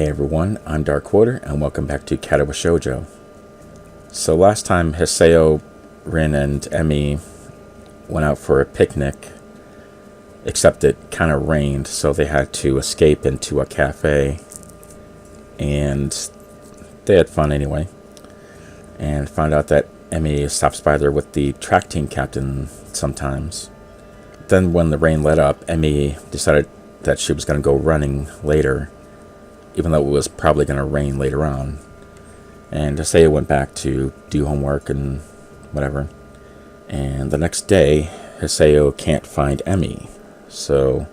Hey everyone, I'm Dark Quarter, and welcome back to Katawa Shoujo. So last time Hisao, Rin, and Emi went out for a picnic, except it kind of rained, so they had to escape into a cafe, and they had fun anyway, and found out that Emi stops by there with the track team captain sometimes. Then when the rain let up, Emi decided that she was going to go running later, even though it was probably going to rain later on. And Hisao went back to do homework and whatever. And the next day, Hisao can't find Emi. So,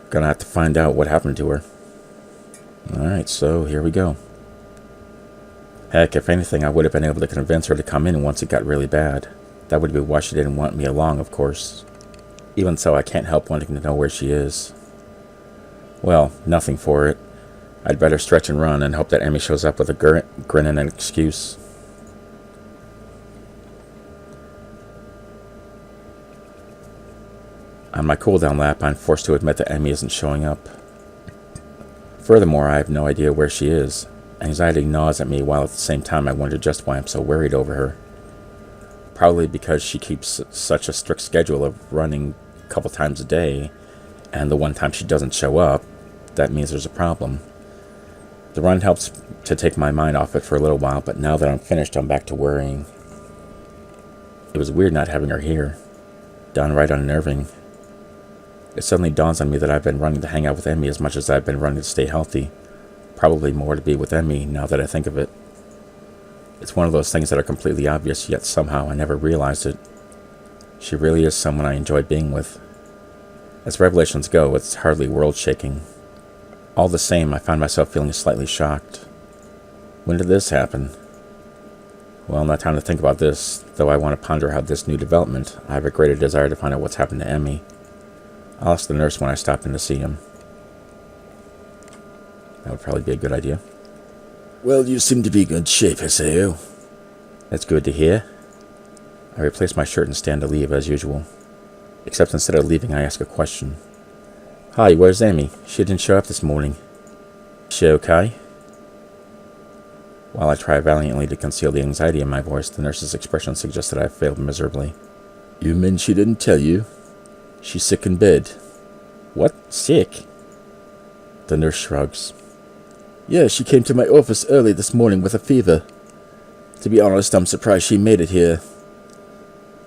gonna have to find out what happened to her. Alright, so here we go. Heck, if anything, I would have been able to convince her to come in once it got really bad. That would be why she didn't want me along, of course. Even so, I can't help wanting to know where she is. Well, nothing for it. I'd better stretch and run and hope that Emi shows up with a grin and an excuse. On my cooldown lap, I'm forced to admit that Emi isn't showing up. Furthermore, I have no idea where she is. Anxiety gnaws at me while at the same time I wonder just why I'm so worried over her. Probably because she keeps such a strict schedule of running a couple times a day, and the one time she doesn't show up, that means there's a problem. The run helps to take my mind off it for a little while, but now that I'm finished, I'm back to worrying. It was weird not having her here. Downright unnerving. It suddenly dawns on me that I've been running to hang out with Emi as much as I've been running to stay healthy. Probably more to be with Emi, now that I think of it. It's one of those things that are completely obvious, yet somehow I never realized it. She really is someone I enjoy being with. As revelations go, it's hardly world-shaking. All the same, I found myself feeling slightly shocked. When did this happen? Well, not time to think about this, though I want to ponder how this new development. I have a greater desire to find out what's happened to Emi. I'll ask the nurse when I stop in to see him. That would probably be a good idea. Well, you seem to be in good shape, Hisao. That's good to hear. I replace my shirt and stand to leave as usual. Except instead of leaving, I ask a question. Hi, where's Emi? She didn't show up this morning. Is she okay? While I try valiantly to conceal the anxiety in my voice, the nurse's expression suggests that I've failed miserably. You mean she didn't tell you? She's sick in bed. What? Sick? The nurse shrugs. Yeah, she came to my office early this morning with a fever. To be honest, I'm surprised she made it here.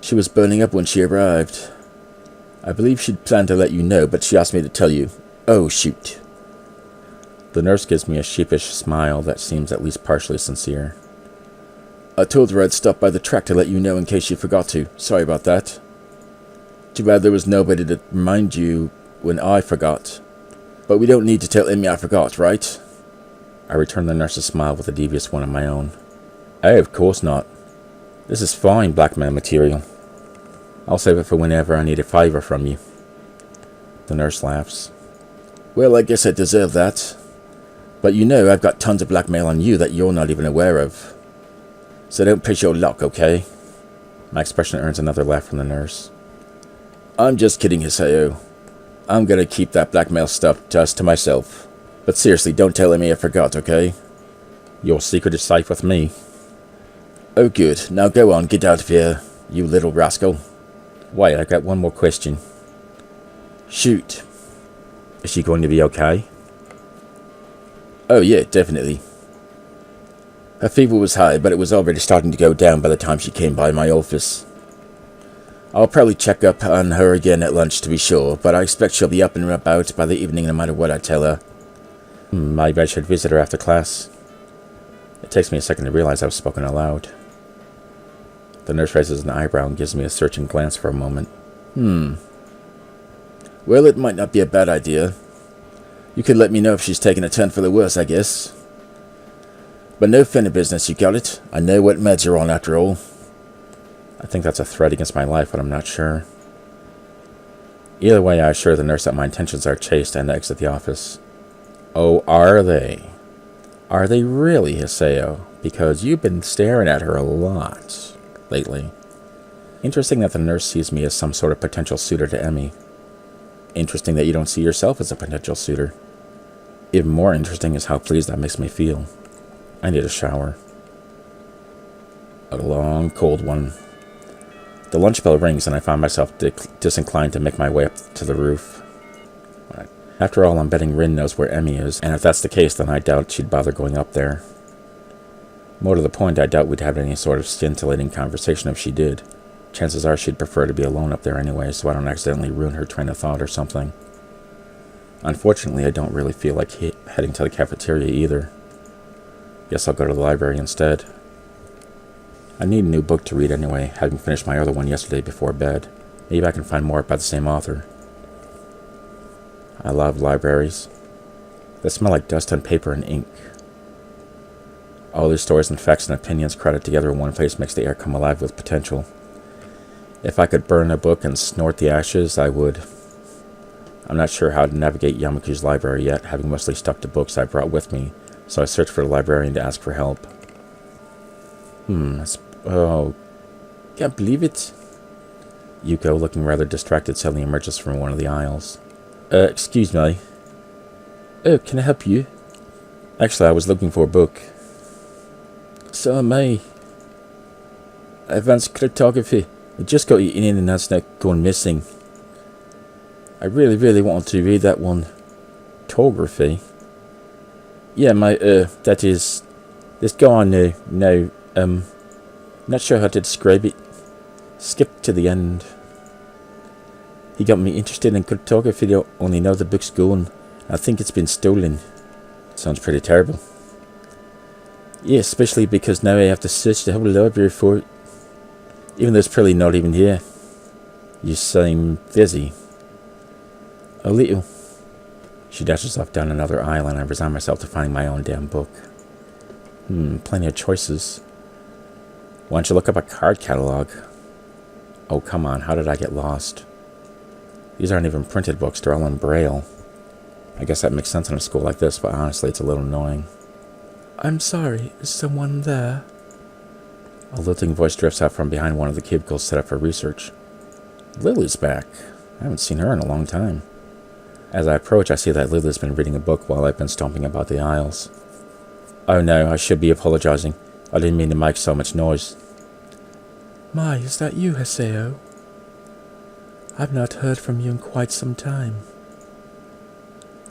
She was burning up when she arrived. I believe she'd planned to let you know, but she asked me to tell you. Oh, shoot. The nurse gives me a sheepish smile that seems at least partially sincere. I told her I'd stop by the track to let you know in case you forgot to. Sorry about that. Too bad there was nobody to remind you when I forgot. But we don't need to tell Emi I forgot, right? I return the nurse's smile with a devious one of my own. Oh, of course not. This is fine blackmail material. I'll save it for whenever I need a favor from you. The nurse laughs. Well, I guess I deserve that. But you know I've got tons of blackmail on you that you're not even aware of. So don't push your luck, okay? My expression earns another laugh from the nurse. I'm just kidding, Hisao. I'm gonna keep that blackmail stuff just to myself. But seriously, don't tell Emi I forgot, okay? Your secret is safe with me. Oh good, now go on, get out of here, you little rascal. Wait, I've got one more question. Shoot. Is she going to be okay? Oh yeah, definitely. Her fever was high, but it was already starting to go down by the time she came by my office. I'll probably check up on her again at lunch to be sure, but I expect she'll be up and about by the evening no matter what I tell her. Maybe I should visit her after class. It takes me a second to realize I've spoken aloud. The nurse raises an eyebrow and gives me a searching glance for a moment. Well, it might not be a bad idea. You could let me know if she's taken a turn for the worse, I guess. But no funny business, you got it? I know what meds you're on, after all. I think that's a threat against my life, but I'm not sure. Either way, I assure the nurse that my intentions are chaste and exit the office. Oh, are they? Are they really, Hisao? Because you've been staring at her a lot lately. Interesting that the nurse sees me as some sort of potential suitor to Emi. Interesting that you don't see yourself as a potential suitor. Even more interesting is how pleased that makes me feel. I need a shower. A long, cold one. The lunch bell rings and I find myself disinclined to make my way up to the roof. After all, I'm betting Rin knows where Emmy is, and if that's the case, then I doubt she'd bother going up there. More to the point, I doubt we'd have any sort of scintillating conversation if she did. Chances are she'd prefer to be alone up there anyway, so I don't accidentally ruin her train of thought or something. Unfortunately, I don't really feel like heading to the cafeteria either. Guess I'll go to the library instead. I need a new book to read anyway, having finished my other one yesterday before bed. Maybe I can find more by the same author. I love libraries. They smell like dust on paper and ink. All these stories and facts and opinions crowded together in one place makes the air come alive with potential. If I could burn a book and snort the ashes, I would. I'm not sure how to navigate Yamaku's library yet, having mostly stuck to books I brought with me, so I searched for a librarian to ask for help. Oh, can't believe it. Yuko, looking rather distracted, suddenly emerges from one of the aisles. Excuse me. Oh, can I help you? Actually, I was looking for a book. So am I. Advanced cryptography. I just got eaten in and that's not gone missing. I really want to read that one. Cryptography? Yeah, that is... Let's go on now. Not sure how to describe it. Skip to the end. He got me interested in cryptography, only now the book's gone. I think it's been stolen. Sounds pretty terrible. Yeah, especially because now I have to search the whole library for it. Even though it's probably not even here. You seem busy. A little. She dashes off down another aisle and I resign myself to finding my own damn book. Plenty of choices. Why don't you look up a card catalog? Oh, come on, how did I get lost? These aren't even printed books, they're all in Braille. I guess that makes sense in a school like this, but honestly, it's a little annoying. I'm sorry, is someone there? A lilting voice drifts out from behind one of the cubicles set up for research. Lily's back. I haven't seen her in a long time. As I approach, I see that Lily's been reading a book while I've been stomping about the aisles. Oh no, I should be apologizing. I didn't mean to make so much noise. My, is that you, Hisao? I've not heard from you in quite some time.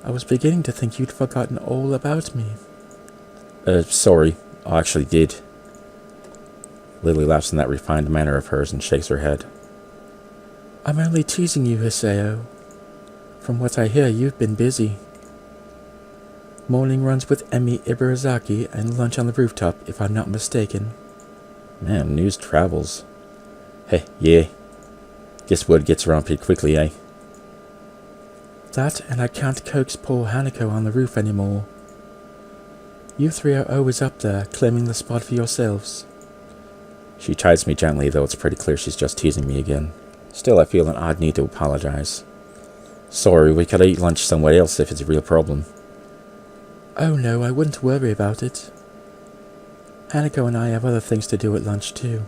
I was beginning to think you'd forgotten all about me. Sorry, I actually did. Lily laughs in that refined manner of hers and shakes her head. I'm only teasing you, Hisao. From what I hear, you've been busy. Morning runs with Emi Ibarazaki and lunch on the rooftop, if I'm not mistaken. Man, news travels. Hey, yeah. Guess word gets around pretty quickly, eh? That, and I can't coax poor Hanako on the roof anymore. You three are always up there, claiming the spot for yourselves. She chides me gently, though it's pretty clear she's just teasing me again. Still, I feel an odd need to apologize. Sorry, we could eat lunch somewhere else if it's a real problem. Oh no, I wouldn't worry about it. Hanako and I have other things to do at lunch too.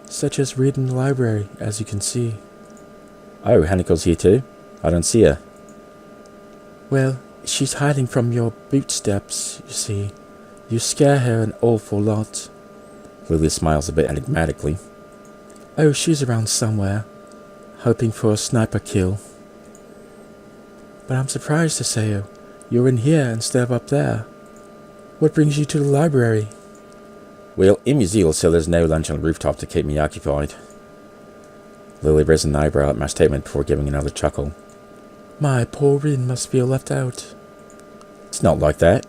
Such as read in the library, as you can see. Oh, Hanako's here too? I don't see her. Well, she's hiding from your bootsteps, you see. You scare her an awful lot. Lily smiles a bit enigmatically. Oh, she's around somewhere, hoping for a sniper kill. But I'm surprised, Hisao. You're in here instead of up there. What brings you to the library? Well, Emmy's ill, so there's no lunch on the rooftop to keep me occupied. Lily raised an eyebrow at my statement before giving another chuckle. My poor Rin must feel left out. It's not like that.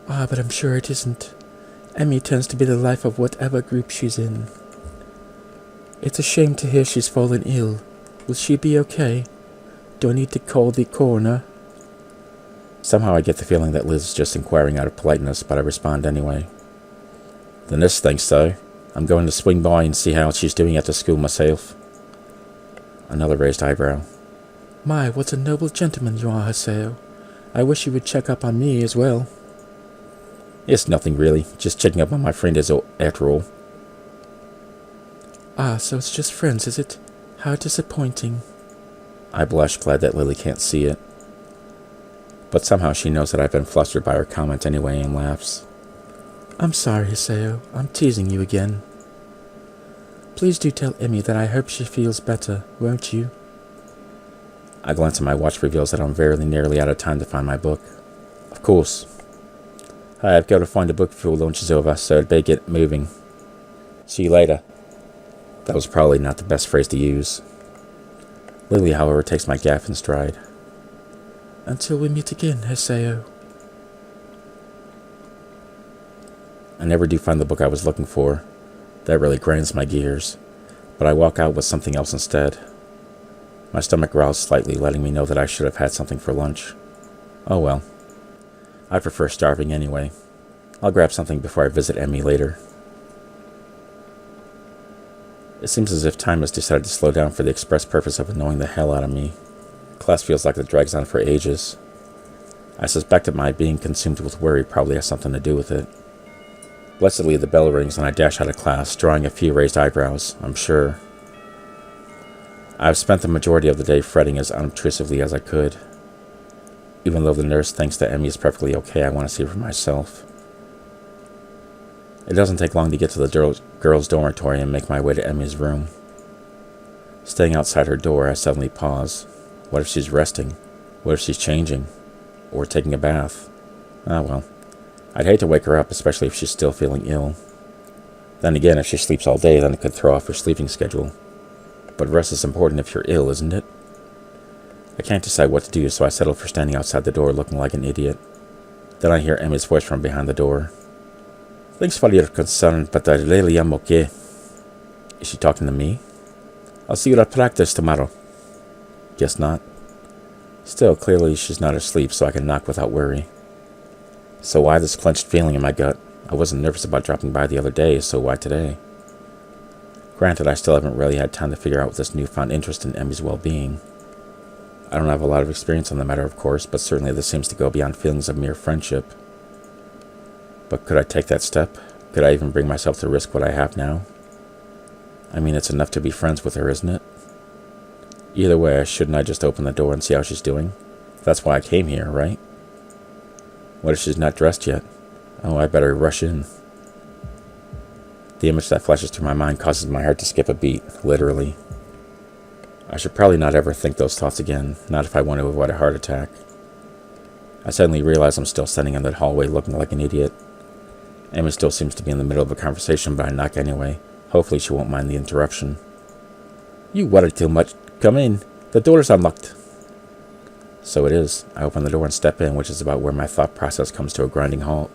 Ah, but I'm sure it isn't. Emmy tends to be the life of whatever group she's in. It's a shame to hear she's fallen ill. Will she be okay? Do I need to call the coroner? Somehow I get the feeling that Liz is just inquiring out of politeness, but I respond anyway. The nurse thinks so. I'm going to swing by and see how she's doing at the school myself. Another raised eyebrow. My, what a noble gentleman you are, Hisao. I wish you would check up on me as well. It's nothing really, just checking up on my friend after all. Ah, so it's just friends, is it? How disappointing. I blush, glad that Lily can't see it. But somehow she knows that I've been flustered by her comment anyway and laughs. I'm sorry, Hisao. I'm teasing you again. Please do tell Emmy that I hope she feels better, won't you? I glance at my watch, reveals that I'm very nearly out of time to find my book. Of course. I've got to find a book before lunch is over, so I'd better get moving. See you later. That was probably not the best phrase to use. Lily, however, takes my gaffe in stride. Until we meet again, Hisao. I never do find the book I was looking for. That really grinds my gears. But I walk out with something else instead. My stomach growls slightly, letting me know that I should have had something for lunch. Oh well. I prefer starving anyway. I'll grab something before I visit Emmy later. It seems as if time has decided to slow down for the express purpose of annoying the hell out of me. Class feels like it drags on for ages. I suspect that my being consumed with worry probably has something to do with it. Blessedly, the bell rings and I dash out of class, drawing a few raised eyebrows, I'm sure. I've spent the majority of the day fretting as unobtrusively as I could. Even though the nurse thinks that Emmy is perfectly okay, I want to see for myself. It doesn't take long to get to the girls' dormitory and make my way to Emmy's room. Staying outside her door, I suddenly pause. What if she's resting? What if she's changing? Or taking a bath? Ah, well. I'd hate to wake her up, especially if she's still feeling ill. Then again, if she sleeps all day, then it could throw off her sleeping schedule. But rest is important if you're ill, isn't it? I can't decide what to do, so I settle for standing outside the door looking like an idiot. Then I hear Emmy's voice from behind the door. Thanks for your concern, but I really am okay. Is she talking to me? I'll see you at practice tomorrow. Guess not. Still, clearly she's not asleep, so I can knock without worry. So why this clenched feeling in my gut? I wasn't nervous about dropping by the other day, so why today? Granted, I still haven't really had time to figure out this newfound interest in Emmy's well-being. I don't have a lot of experience on the matter, of course, but certainly this seems to go beyond feelings of mere friendship. But could I take that step? Could I even bring myself to risk what I have now? I mean, it's enough to be friends with her, isn't it? Either way, shouldn't I just open the door and see how she's doing? That's why I came here, right? What if she's not dressed yet? Oh, I better rush in. The image that flashes through my mind causes my heart to skip a beat, literally. I should probably not ever think those thoughts again, not if I want to avoid a heart attack. I suddenly realize I'm still standing in that hallway looking like an idiot. Emma still seems to be in the middle of a conversation, but I knock anyway. Hopefully she won't mind the interruption. You worry too much. Come in. The door's unlocked. So it is. I open the door and step in, which is about where my thought process comes to a grinding halt.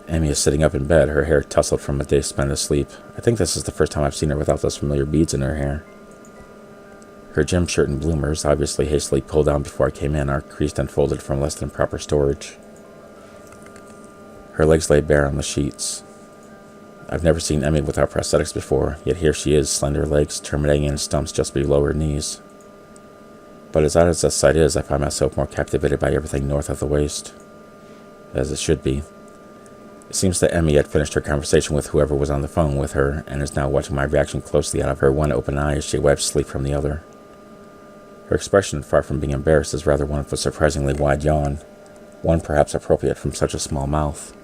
Emmy is sitting up in bed, her hair tousled from a day spent asleep. I think this is the first time I've seen her without those familiar beads in her hair. Her gym shirt and bloomers, obviously hastily pulled down before I came in, are creased and folded from less than proper storage. Her legs lay bare on the sheets. I've never seen Emmy without prosthetics before, yet here she is, slender legs terminating in stumps just below her knees. But as odd as that sight is, I find myself more captivated by everything north of the waist. As it should be. It seems that Emmy had finished her conversation with whoever was on the phone with her, and is now watching my reaction closely out of her one open eye as she wipes sleep from the other. Her expression, far from being embarrassed, is rather one of a surprisingly wide yawn, one perhaps appropriate from such a small mouth.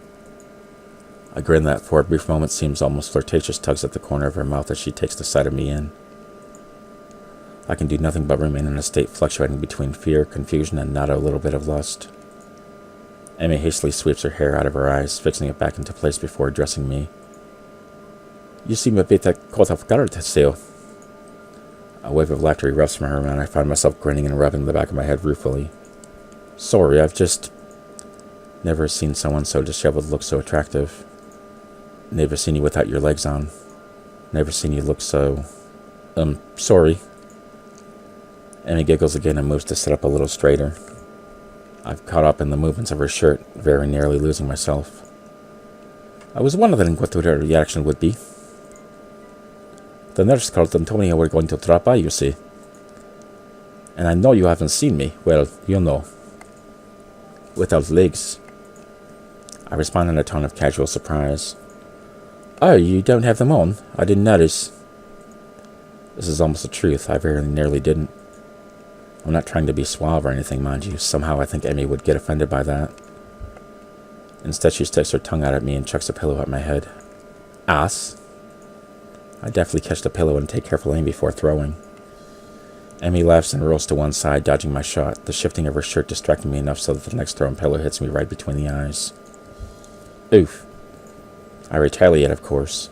A grin that for a brief moment seems almost flirtatious tugs at the corner of her mouth as she takes the sight of me in. I can do nothing but remain in a state fluctuating between fear, confusion, and not a little bit of lust. Emmy hastily sweeps her hair out of her eyes, fixing it back into place before addressing me. You seem a bit caught off guard, Hisao. A wave of laughter erupts from her, and I find myself grinning and rubbing the back of my head ruefully. Sorry, I've just never seen someone so disheveled look so attractive. Never seen you without your legs on. Never seen you look so... sorry. Emmy giggles again and moves to sit up a little straighter. I've caught up in the movements of her shirt, very nearly losing myself. I was wondering what her reaction would be. The nurse called and told me you were going to drop by, you see. And I know you haven't seen me, well, you know. Without legs. I respond in a tone of casual surprise. Oh, you don't have them on? I didn't notice. This is almost the truth. I very nearly didn't. I'm not trying to be suave or anything, mind you. Somehow I think Emmy would get offended by that. Instead, she sticks her tongue out at me and chucks a pillow at my head. Ass. I deftly catch the pillow and take careful aim before throwing. Emmy laughs and rolls to one side, dodging my shot, the shifting of her shirt distracting me enough so that the next thrown pillow hits me right between the eyes. Oof. I retaliate, of course.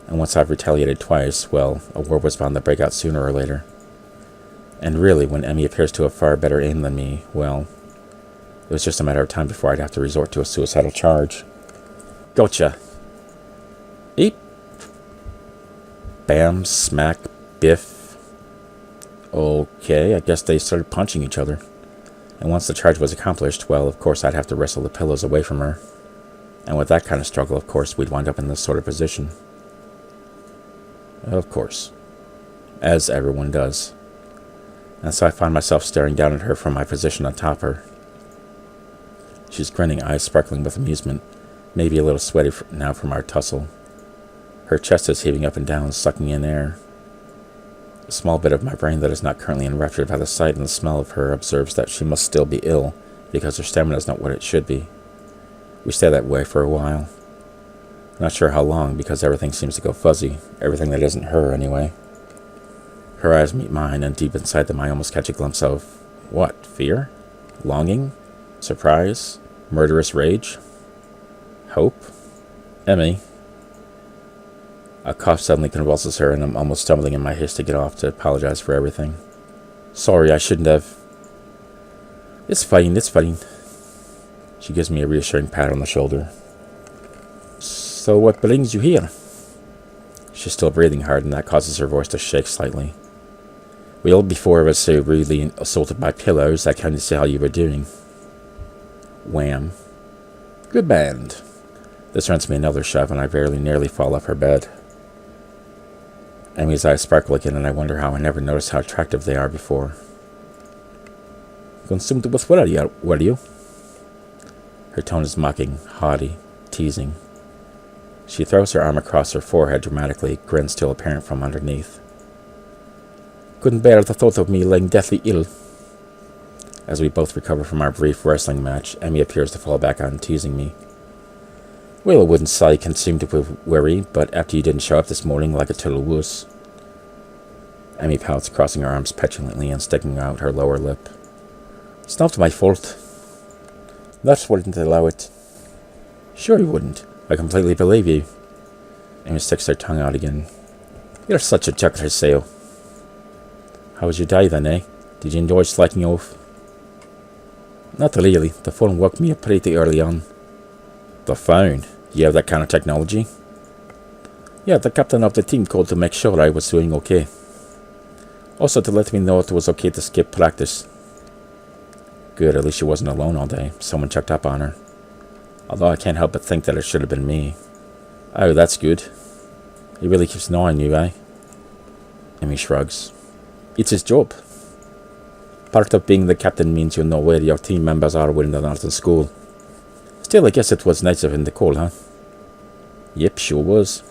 And once I've retaliated twice, well, a war was bound to break out sooner or later. And really, when Emmy appears to have far better aim than me, well, it was just a matter of time before I'd have to resort to a suicidal charge. Gotcha. Eep. Bam, smack, biff. Okay, I guess they started punching each other. And once the charge was accomplished, well, of course I'd have to wrestle the pillows away from her. And with that kind of struggle, of course, we'd wind up in this sort of position. Of course. As everyone does. And so I find myself staring down at her from my position atop her. She's grinning, eyes sparkling with amusement, maybe a little sweaty now from our tussle. Her chest is heaving up and down, sucking in air. A small bit of my brain that is not currently enraptured by the sight and the smell of her observes that she must still be ill, because her stamina is not what it should be. We stay that way for a while. Not sure how long, because everything seems to go fuzzy, everything that isn't her, anyway. Her eyes meet mine, and deep inside them I almost catch a glimpse of, what, fear? Longing? Surprise? Murderous rage? Hope? Emmy. A cough suddenly convulses her, and I'm almost stumbling in my haste to get off to apologize for everything. Sorry, I shouldn't have. It's fine, it's fine. She gives me a reassuring pat on the shoulder. So what brings you here? She's still breathing hard, and that causes her voice to shake slightly. Well, before I was so rudely assaulted by pillows, I came to see how you were doing. Wham. Good band. This earns me another shove, and I very nearly fall off her bed. Emmy's eyes sparkle again, and I wonder how I never noticed how attractive they are before. Consumed with what are you? Her tone is mocking, haughty, teasing. She throws her arm across her forehead dramatically, grin still apparent from underneath. Couldn't bear the thought of me lying deathly ill. As we both recover from our brief wrestling match, Emmy appears to fall back on teasing me. Well, I wouldn't say consumed with worry, but after you didn't show up this morning like a total wuss. Emmy pouts, crossing her arms petulantly and sticking out her lower lip. It's not my fault. That wouldn't allow it. Sure you wouldn't. I completely believe you. Emmy sticks her tongue out again. You're such a chuckler, Hisao. How was your day then, eh? Did you enjoy slacking off? Not really. The phone woke me up pretty early on. The phone? You have that kind of technology? Yeah, the captain of the team called to make sure I was doing okay. Also to let me know it was okay to skip practice. Good, at least she wasn't alone all day. Someone checked up on her. Although I can't help but think that it should have been me. Oh, that's good. He really keeps an eye on you, eh? Emmy shrugs. It's his job. Part of being the captain means you know where your team members are when they're not in school. Still, I guess it was nice of him to call, huh? Yep, sure was.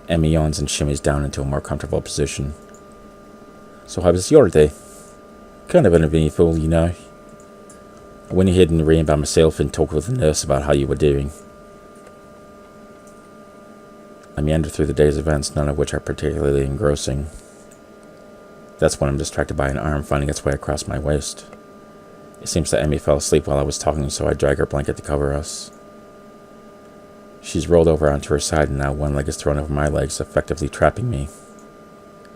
Emmy yawns and shimmies down into a more comfortable position. So how was your day? Kind of uneventful, you know. I went ahead and ran by myself and talked with the nurse about how you were doing. I meander through the day's events, none of which are particularly engrossing. That's when I'm distracted by an arm finding its way across my waist. It seems that Emmy fell asleep while I was talking, so I drag her blanket to cover us. She's rolled over onto her side, and now one leg is thrown over my legs, effectively trapping me.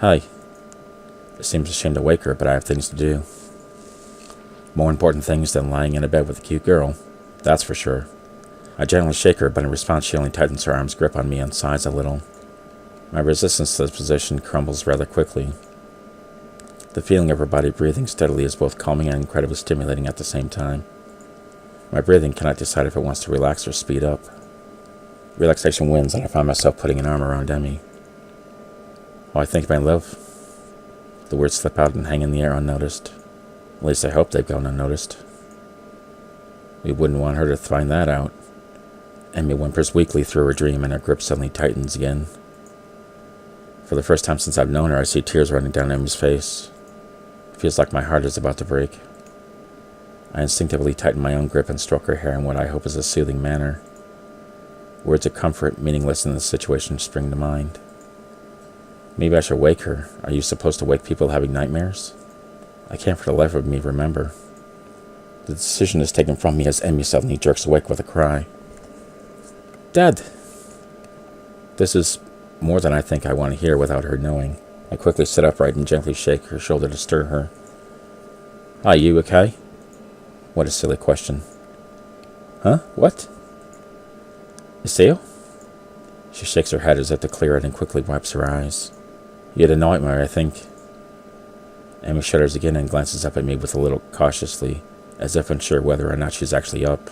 Hi. It seems a shame to wake her, but I have things to do. More important things than lying in a bed with a cute girl. That's for sure. I gently shake her, but in response she only tightens her arm's grip on me and sighs a little. My resistance to this position crumbles rather quickly. The feeling of her body breathing steadily is both calming and incredibly stimulating at the same time. My breathing cannot decide if it wants to relax or speed up. Relaxation wins, and I find myself putting an arm around Emmy. Oh, I think my love. The words slip out and hang in the air unnoticed. At least I hope they've gone unnoticed. We wouldn't want her to find that out. Emmy whimpers weakly through her dream, and her grip suddenly tightens again. For the first time since I've known her, I see tears running down Emmy's face. Feels like my heart is about to break. I instinctively tighten my own grip and stroke her hair in what I hope is a soothing manner. Words of comfort, meaningless in this situation, spring to mind. Maybe I should wake her. Are you supposed to wake people having nightmares? I can't for the life of me remember. The decision is taken from me as Emmy suddenly jerks awake with a cry. Dad! This is more than I think I want to hear without her knowing. I quickly sit upright and gently shake her shoulder to stir her. Are you okay? What a silly question. Huh? What? Hisao? She shakes her head as if to clear it and quickly wipes her eyes. You had a nightmare, I think. Emmy shudders again and glances up at me with a little cautiously, as if unsure whether or not she's actually up.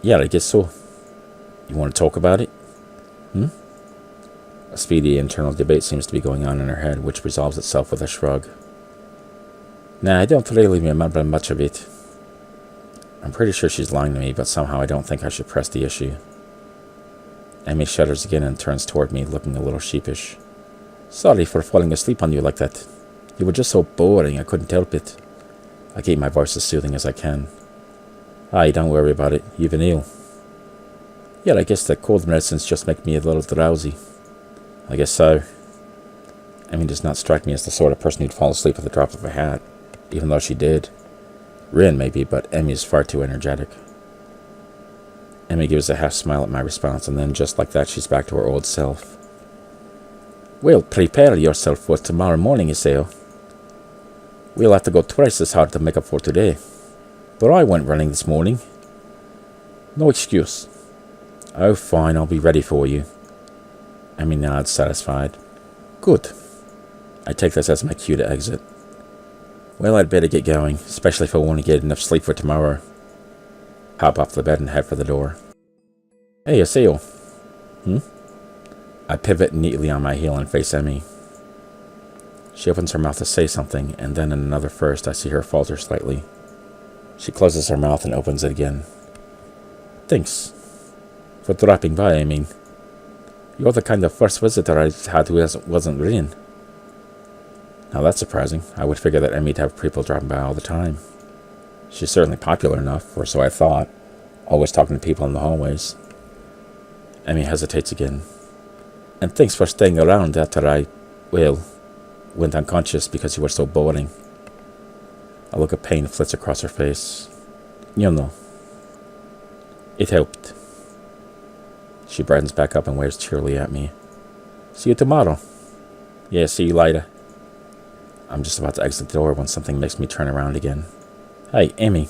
Yeah, I guess so. You want to talk about it? A speedy internal debate seems to be going on in her head, which resolves itself with a shrug. Nah, I don't really remember much of it. I'm pretty sure she's lying to me, but somehow I don't think I should press the issue. Emmy shudders again and turns toward me, looking a little sheepish. Sorry for falling asleep on you like that. You were just so boring, I couldn't help it. I keep my voice as soothing as I can. Aye, don't worry about it. You've been ill. Yeah, I guess the cold medicines just make me a little drowsy. I guess so. Emmy does not strike me as the sort of person who'd fall asleep at the drop of a hat, even though she did. Rin, maybe, but Emmy is far too energetic. Emmy gives a half smile at my response, and then just like that, she's back to her old self. Well, prepare yourself for tomorrow morning, Hisao. We'll have to go twice as hard to make up for today. But I went running this morning. No excuse. Oh, fine, I'll be ready for you. Emmy nods, satisfied. Good. I take this as my cue to exit. Well, I'd better get going, especially if I want to get enough sleep for tomorrow. Hop off the bed and head for the door. Hey, Hisao. I pivot neatly on my heel and face Emmy. She opens her mouth to say something, and then in another first I see her falter slightly. She closes her mouth and opens it again. Thanks. For dropping by, I mean. You're the kind of first visitor I've had who wasn't Rin. Now that's surprising. I would figure that Emmy'd have people dropping by all the time. She's certainly popular enough, or so I thought, always talking to people in the hallways. Emmy hesitates again. And thanks for staying around after I went unconscious because you were so boring. A look of pain flits across her face. You know. It helped. She brightens back up and waves cheerily at me. See you tomorrow. Yeah, see you later. I'm just about to exit the door when something makes me turn around again. Hey, Emmy.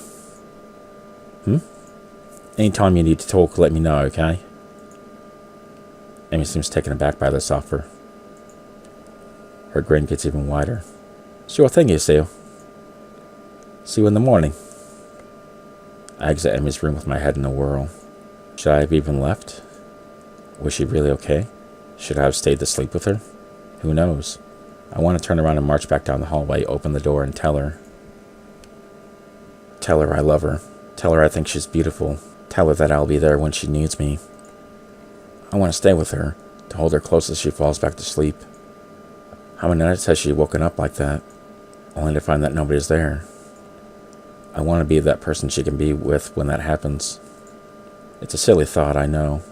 Anytime you need to talk, let me know, okay? Emmy seems taken aback by this offer. Her grin gets even wider. Sure thing, Hisao. See you in the morning. I exit Emmy's room with my head in a whirl. Should I have even left? Was she really okay? Should I have stayed to sleep with her? Who knows? I want to turn around and march back down the hallway, open the door, and tell her. Tell her I love her. Tell her I think she's beautiful. Tell her that I'll be there when she needs me. I want to stay with her, to hold her close as she falls back to sleep. How many nights has she woken up like that, only to find that nobody's there? I want to be that person she can be with when that happens. It's a silly thought, I know.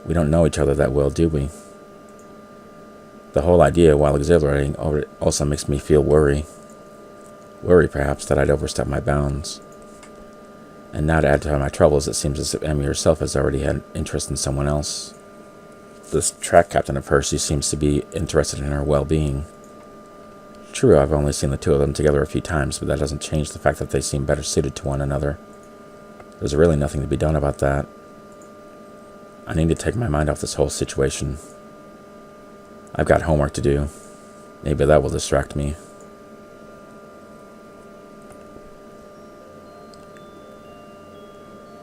We don't know each other that well, do we? The whole idea, while exhilarating, also makes me feel worry. Worry, perhaps, that I'd overstep my bounds. And now to add to my troubles, it seems as if Emmy herself has already had interest in someone else. This track captain of hers, she seems to be interested in her well-being. True, I've only seen the two of them together a few times, but that doesn't change the fact that they seem better suited to one another. There's really nothing to be done about that. I need to take my mind off this whole situation. I've got homework to do. Maybe that will distract me.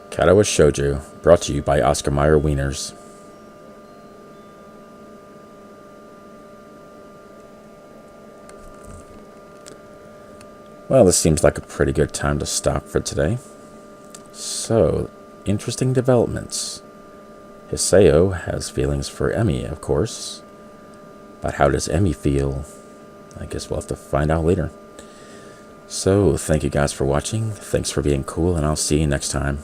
Katawa Shoujo, brought to you by Oscar Mayer Wieners. Well, this seems like a pretty good time to stop for today. So, interesting developments. Hisao has feelings for Emmy, of course. But how does Emmy feel? I guess we'll have to find out later. So, thank you guys for watching. Thanks for being cool, and I'll see you next time.